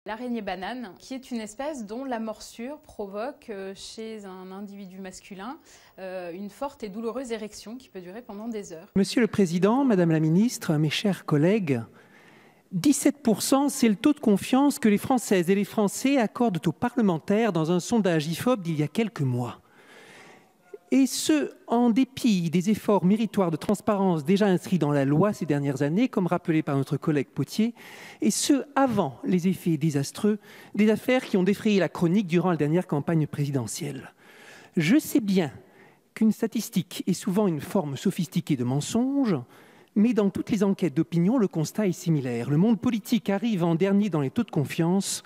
L'araignée banane, qui est une espèce dont la morsure provoque chez un individu masculin une forte et douloureuse érection qui peut durer pendant des heures. Monsieur le Président, Madame la Ministre, mes chers collègues, 17%, c'est le taux de confiance que les Françaises et les Français accordent aux parlementaires dans un sondage IFOP d'il y a quelques mois. Et ce, en dépit des efforts méritoires de transparence déjà inscrits dans la loi ces dernières années, comme rappelé par notre collègue Potier, et ce, avant les effets désastreux des affaires qui ont défrayé la chronique durant la dernière campagne présidentielle. Je sais bien qu'une statistique est souvent une forme sophistiquée de mensonge, mais dans toutes les enquêtes d'opinion, le constat est similaire. Le monde politique arrive en dernier dans les taux de confiance,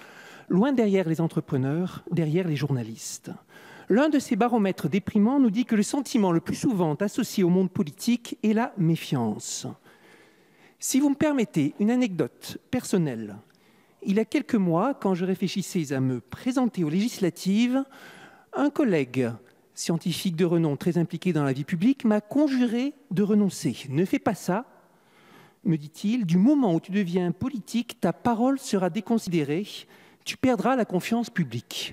loin derrière les entrepreneurs, derrière les journalistes. L'un de ces baromètres déprimants nous dit que le sentiment le plus souvent associé au monde politique est la méfiance. Si vous me permettez une anecdote personnelle, il y a quelques mois, quand je réfléchissais à me présenter aux législatives, un collègue scientifique de renom très impliqué dans la vie publique m'a conjuré de renoncer. « Ne fais pas ça », me dit-il, « du moment où tu deviens politique, ta parole sera déconsidérée, tu perdras la confiance publique ».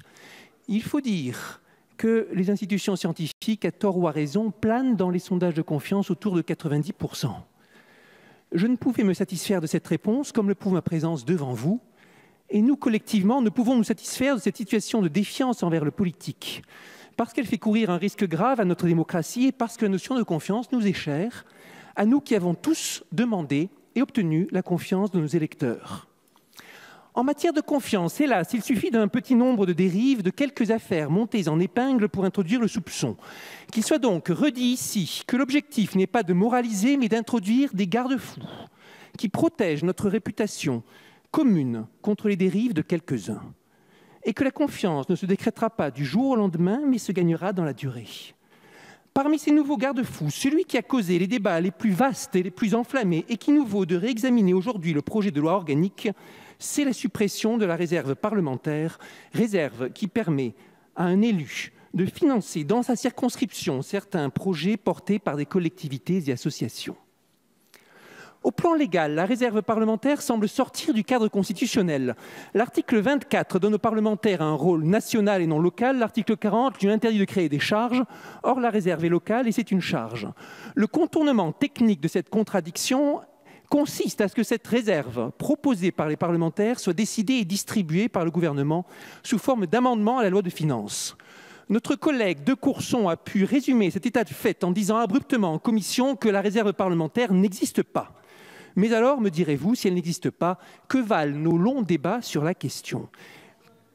Il faut dire que les institutions scientifiques, à tort ou à raison, planent dans les sondages de confiance autour de 90%. Je ne pouvais me satisfaire de cette réponse, comme le prouve ma présence devant vous, et nous, collectivement, ne pouvons nous satisfaire de cette situation de défiance envers le politique, parce qu'elle fait courir un risque grave à notre démocratie et parce que la notion de confiance nous est chère, à nous qui avons tous demandé et obtenu la confiance de nos électeurs. En matière de confiance, hélas, il suffit d'un petit nombre de dérives, de quelques affaires montées en épingle pour introduire le soupçon. Qu'il soit donc redit ici que l'objectif n'est pas de moraliser, mais d'introduire des garde-fous qui protègent notre réputation commune contre les dérives de quelques-uns. Et que la confiance ne se décrétera pas du jour au lendemain, mais se gagnera dans la durée. Parmi ces nouveaux garde-fous, celui qui a causé les débats les plus vastes et les plus enflammés et qui nous vaut de réexaminer aujourd'hui le projet de loi organique, c'est la suppression de la réserve parlementaire, réserve qui permet à un élu de financer dans sa circonscription certains projets portés par des collectivités et associations. Au plan légal, la réserve parlementaire semble sortir du cadre constitutionnel. L'article 24 donne aux parlementaires un rôle national et non local. L'article 40 lui interdit de créer des charges. Or, la réserve est locale et c'est une charge. Le contournement technique de cette contradiction consiste à ce que cette réserve proposée par les parlementaires soit décidée et distribuée par le gouvernement sous forme d'amendement à la loi de finances. Notre collègue de Courson a pu résumer cet état de fait en disant abruptement en commission que la réserve parlementaire n'existe pas. Mais alors, me direz-vous, si elle n'existe pas, que valent nos longs débats sur la question ?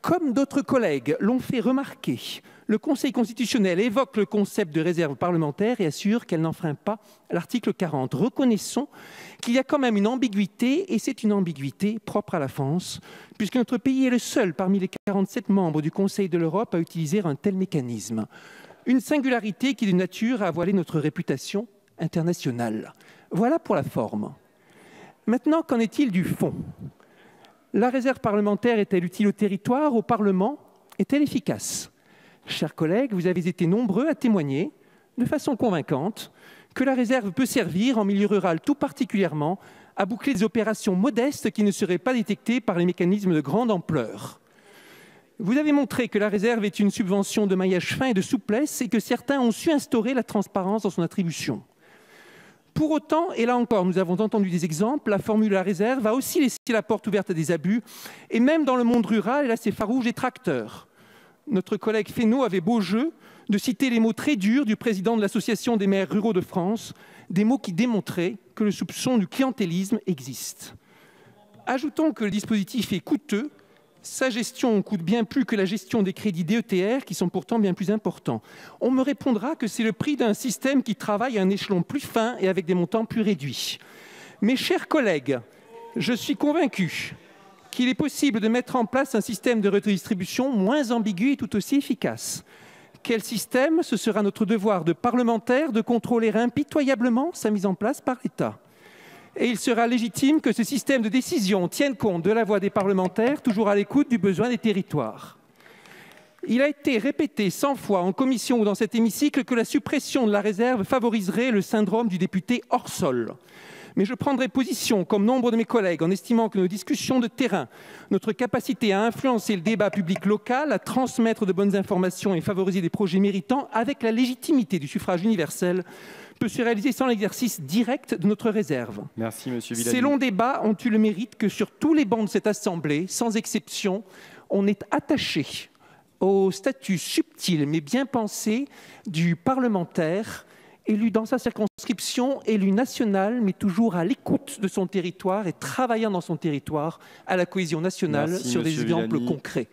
Comme d'autres collègues l'ont fait remarquer, le Conseil constitutionnel évoque le concept de réserve parlementaire et assure qu'elle n'enfreint pas l'article 40. Reconnaissons qu'il y a quand même une ambiguïté, et c'est une ambiguïté propre à la France, puisque notre pays est le seul parmi les 47 membres du Conseil de l'Europe à utiliser un tel mécanisme. Une singularité qui est de nature à voiler notre réputation internationale. Voilà pour la forme. Maintenant, qu'en est-il du fond ? La réserve parlementaire est-elle utile au territoire, au Parlement ? Est-elle efficace ? Chers collègues, vous avez été nombreux à témoigner, de façon convaincante, que la réserve peut servir, en milieu rural tout particulièrement, à boucler des opérations modestes qui ne seraient pas détectées par les mécanismes de grande ampleur. Vous avez montré que la réserve est une subvention de maillage fin et de souplesse et que certains ont su instaurer la transparence dans son attribution. Pour autant, et là encore, nous avons entendu des exemples, la formule de la réserve va aussi laisser la porte ouverte à des abus, et même dans le monde rural, et là c'est farouche, des tracteurs. Notre collègue Fesneau avait beau jeu de citer les mots très durs du président de l'Association des maires ruraux de France, des mots qui démontraient que le soupçon du clientélisme existe. Ajoutons que le dispositif est coûteux. Sa gestion coûte bien plus que la gestion des crédits DETR, qui sont pourtant bien plus importants. On me répondra que c'est le prix d'un système qui travaille à un échelon plus fin et avec des montants plus réduits. Mes chers collègues, je suis convaincu qu'il est possible de mettre en place un système de redistribution moins ambigu et tout aussi efficace. Quel système ? Ce sera notre devoir de parlementaires de contrôler impitoyablement sa mise en place par l'État. Et il sera légitime que ce système de décision tienne compte de la voix des parlementaires, toujours à l'écoute du besoin des territoires. Il a été répété 100 fois en commission ou dans cet hémicycle que la suppression de la réserve favoriserait le syndrome du député hors sol. Mais je prendrai position, comme nombre de mes collègues, en estimant que nos discussions de terrain, notre capacité à influencer le débat public local, à transmettre de bonnes informations et favoriser des projets méritants avec la légitimité du suffrage universel, peut se réaliser sans l'exercice direct de notre réserve. Merci, monsieur Villani. Ces longs débats ont eu le mérite que sur tous les bancs de cette Assemblée, sans exception, on est attaché au statut subtil mais bien pensé du parlementaire, élu dans sa circonscription, élu national, mais toujours à l'écoute de son territoire et travaillant dans son territoire à la cohésion nationale. Merci, sur des exemples concrets.